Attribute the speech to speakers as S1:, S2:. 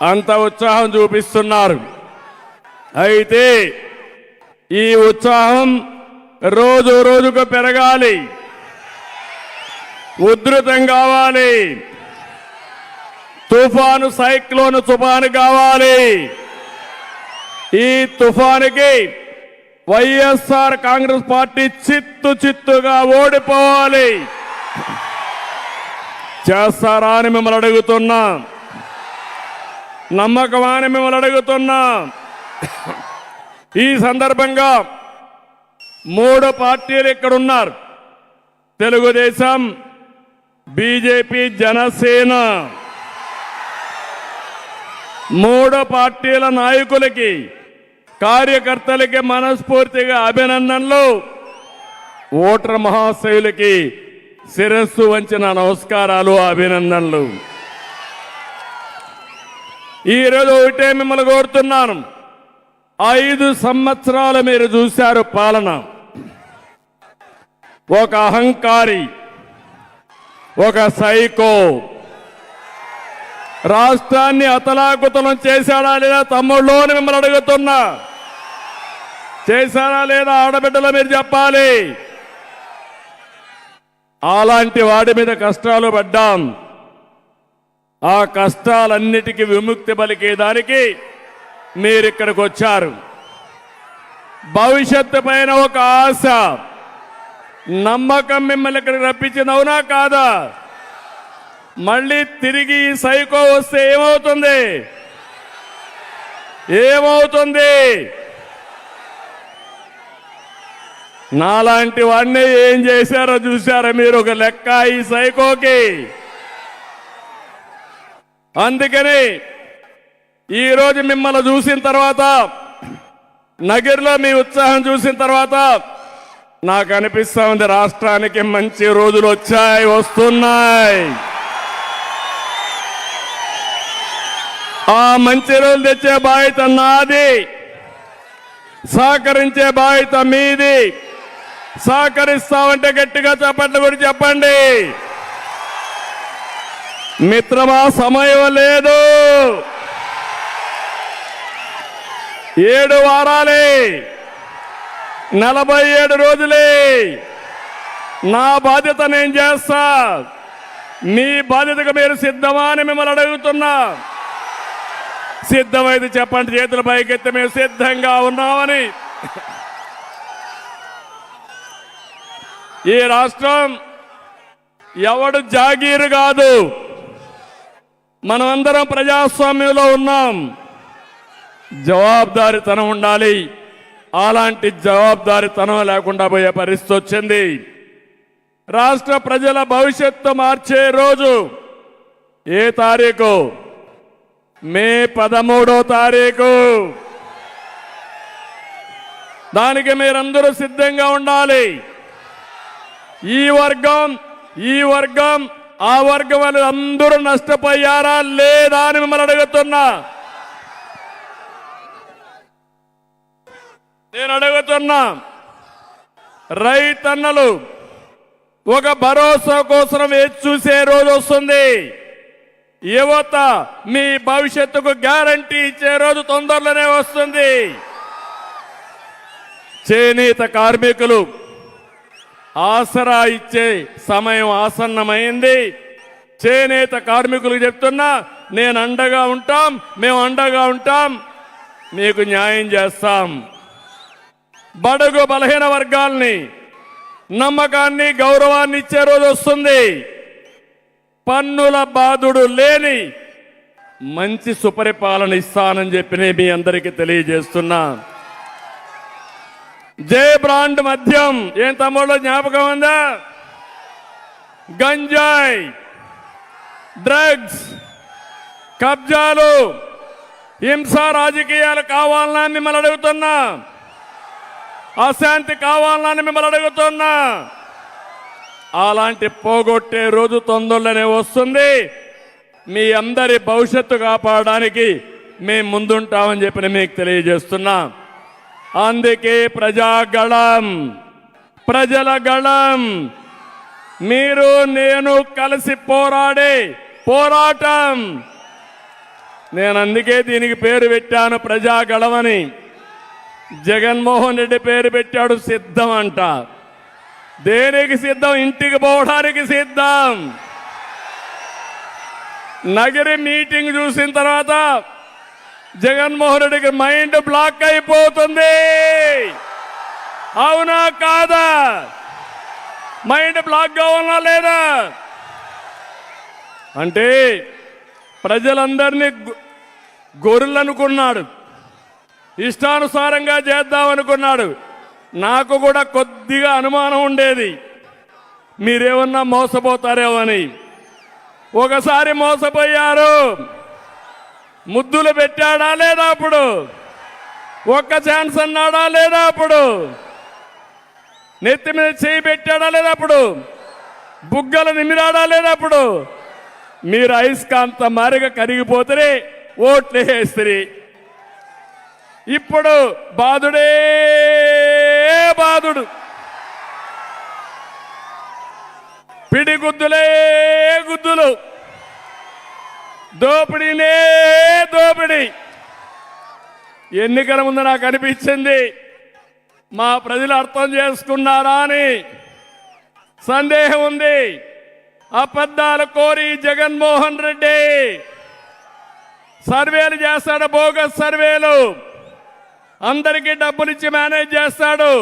S1: అంత ఉత్సాహం చూపిస్తున్నారు. అయితే ఈ ఉత్సాహం రోజు రోజుకు పెరగాలి, ఉధృతం కావాలి. తుఫాను సైక్లోన్ తుఫాను కావాలి. ఈ తుఫానుకి వైఎస్ఆర్ కాంగ్రెస్ పార్టీ చిత్తుగా ఓడిపోవాలి. చేస్తారా అని మిమ్మల్ని అడుగుతున్నా, నమ్మకమా అని మిమ్మల్ని అడుగుతున్నా. ఈ సందర్భంగా 3 పార్టీలు ఇక్కడ ఉన్నారు. తెలుగుదేశం, బీజేపీ, జనసేన. 3 పార్టీల నాయకులకి, కార్యకర్తలకి మనస్ఫూర్తిగా అభినందనలు. ఓటర్ మహాశయులకి శిరస్సు వంచిన నమస్కారాలు, అభినందనలు. ఈరోజు ఒకటే మిమ్మల్ని కోరుతున్నాను. 5 సంవత్సరాలు మీరు చూశారు పాలన. ఒక అహంకారి, ఒక సైకో రాష్ట్రాన్ని అతలాకుతలం చేశాడా లేదా తమ్ముళ్ళు అని మిమ్మల్ని అడుగుతున్నా. చేశారా లేదా ఆడబిడ్డలు మీరు చెప్పాలి. అలాంటి వాడి మీద కష్టాలు పడ్డాం. ఆ కష్టాలన్నిటికీ విముక్తి పలికేదానికి మీరు ఇక్కడికి వచ్చారు. భవిష్యత్తు పైన ఒక ఆశ, నమ్మకం మిమ్మల్ని ఇక్కడికి రప్పించింది, అవునా కాదా? మళ్ళీ తిరిగి ఈ సైకో వస్తే ఏమవుతుంది? ఏమవుతుంది? నాలాంటి వాడిని ఏం చేశారో చూశారా మీరు? ఒక లెక్క ఈ సైకోకి. అందుకని ఈరోజు మిమ్మల్ని చూసిన తర్వాత, నగిరిలో మీ ఉత్సాహం చూసిన తర్వాత నాకు అనిపిస్తా ఉంది రాష్ట్రానికి మంచి రోజులు వచ్చాయి, వస్తున్నాయి. ఆ మంచి రోజులు తెచ్చే బాధ్యత నాది, సహకరించే బాధ్యత మీది. సహకరిస్తామంటే గట్టిగా చప్పట్లు కూడా చెప్పండి. మిత్రమా, సమయం లేదు. 7 వారాలే, 47 రోజులే. నా బాధ్యత నేను చేస్తా. మీ బాధ్యతగా మీరు సిద్ధమా అని మిమ్మల్ని అడుగుతున్నా. సిద్ధమైతే చెప్పండి, చేతుల పైకెత్తి మేము సిద్ధంగా ఉన్నామని. ఈ రాష్ట్రం ఎవడు జాగీరు కాదు. మనమందరం ప్రజాస్వామ్యంలో ఉన్నాం. జవాబుదారీతనం ఉండాలి. అలాంటి జవాబుదారీతనం లేకుండా పోయే పరిస్థితి వచ్చింది. రాష్ట్ర ప్రజల భవిష్యత్తు మార్చే రోజు ఏ తారీఖు? మే 13వ తారీఖు. దానికి మీరందరూ సిద్ధంగా ఉండాలి. ఈ వర్గం ఆ వర్గం వాళ్ళు అందరూ నష్టపోయారా లేదా అని మిమ్మల్ని అడుగుతున్నా. నేను అడుగుతున్నా, రైతన్నలు ఒక భరోసా కోసం వేచి చూసే రోజు వస్తుంది. యువత మీ భవిష్యత్తుకు గ్యారంటీ ఇచ్చే రోజు తొందరలోనే వస్తుంది. చేనేత కార్మికులు ఆసరా ఇచ్చే సమయం ఆసన్నమైంది. చేనేత కార్మికులకు చెప్తున్నా, నేను అండగా ఉంటాం, మేము అండగా ఉంటాం, మీకు న్యాయం చేస్తాం. బడుగు బలహీన వర్గాల్ని, నమ్మకాన్ని, గౌరవాన్ని ఇచ్చే రోజు వస్తుంది. పన్నుల బాధుడు లేని మంచి సుపరిపాలన ఇస్తానని చెప్పి మీ అందరికీ తెలియజేస్తున్నా. జే బ్రాండ్ మద్యం ఏం తమ్ముళ్ళు జ్ఞాపకం ఉందా? గంజాయి, డ్రగ్స్, కబ్జాలు, హింస రాజకీయాలు కావాలని మిమ్మల్ని అడుగుతున్నా. అశాంతి కావాలని మిమ్మల్ని అడుగుతున్నా. అలాంటి పోగొట్టే రోజు తొందరలోనే వస్తుంది. మీ అందరి భవిష్యత్తు కాపాడడానికి మేము ముందుంటామని చెప్పి మీకు తెలియజేస్తున్నా. అందుకే ప్రజాగళం, ప్రజల గళం, మీరు నేను కలిసి పోరాడే పోరాటం నేను అందుకే దీనికి పేరు పెట్టాను ప్రజాగళమని. జగన్మోహన్ రెడ్డి పేరు పెట్టాడు సిద్ధం అంట. దేనికి సిద్ధం? ఇంటికి పోవడానికి సిద్ధం. నగరి మీటింగ్ చూసిన తర్వాత జగన్మోహన్ రెడ్డికి మైండ్ బ్లాక్ అయిపోతుంది. అవునా కాదా? మైండ్ బ్లాక్ గా ఉన్నా లేదా? అంటే ప్రజలందరినీ గొర్రెలు అనుకున్నాడు, ఇష్టానుసారంగా చేద్దామనుకున్నాడు. నాకు కూడా కొద్దిగా అనుమానం ఉండేది, మీరేమన్నా మోసపోతారేమో అని. ఒకసారి మోసపోయారు. ముద్దులు పెట్టాడా లేదా? అప్పుడు ఒక్క ఛాన్స్ అన్నాడా లేదా? అప్పుడు నెత్తి మీద చేయి పెట్టాడా లేదా? అప్పుడు బుగ్గలు నిమిరాడా లేదా? అప్పుడు మీరు అయస్కాంత మారిగా కరిగిపోతే ఓట్లు వేస్తారు. ఇప్పుడు బాధుడే బాధుడు, పిడిగుద్దులే గుద్దులు, దోపిడీనే దోపిడీ. ఎన్నికల ముందు నాకు అనిపించింది, మా ప్రజలు అర్థం చేసుకున్నారా అని సందేహం ఉంది. అబద్ధాలు కోరి జగన్మోహన్ రెడ్డి సర్వేలు చేస్తాడు, బోగస్ సర్వేలు, అందరికీ డబ్బులు ఇచ్చి మేనేజ్ చేస్తాడు.